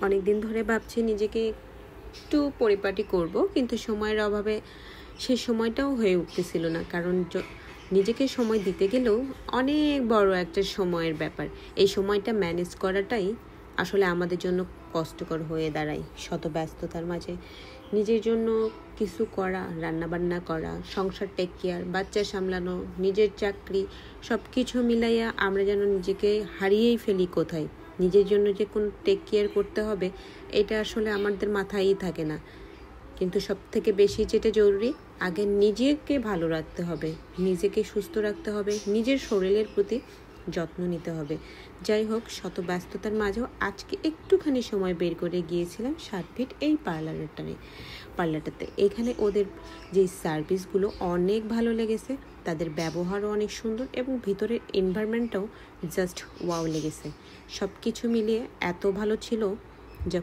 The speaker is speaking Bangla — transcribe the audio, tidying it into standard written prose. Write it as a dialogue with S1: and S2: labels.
S1: অনেক দিন ধরে ভাবছি নিজেকে একটু পরিপাটি করব, কিন্তু সময়ের অভাবে সেই সময়টাও হয়ে উঠতেছিল না। কারণ নিজেকে সময় দিতে গেলেও অনেক বড় একটা সময়ের ব্যাপার। এই সময়টা ম্যানেজ করাটাই আসলে আমাদের জন্য কষ্টকর হয়ে দাঁড়ায়। শত ব্যস্ততার মাঝে নিজের জন্য কিছু করা, রান্নাবান্না করা, সংসার টেক কেয়ার, বাচ্চা সামলানো, নিজের চাকরি, সব কিছু মিলাইয়া আমরা যেন নিজেকে হারিয়েই ফেলি কোথায়। নিজের জন্য যে কোন টেক কেয়ার করতে হবে এটা আসলে আমাদের মাথায়ই থাকে না। কিন্তু সব থেকে বেশি যেটা জরুরি, আগে নিজেকে ভালো রাখতে হবে, নিজেকে সুস্থ রাখতে হবে, নিজের শরীরের প্রতি যত্ন নিতে হবে। যাই হোক, শত ব্যস্ততার মাঝেও আজকে একটুখানি সময় বের করে গিয়েছিলাম 7 ফিট এই পার্লারটাতে। এখানে ওদের যে সার্ভিসগুলো অনেক ভালো লেগেছে, তাদের ব্যবহারও অনেক সুন্দর এবং ভিতরের এনভায়রনমেন্টটাও জাস্ট ওয়াও লেগেছে। সব কিছু মিলিয়ে এত ভালো ছিল যা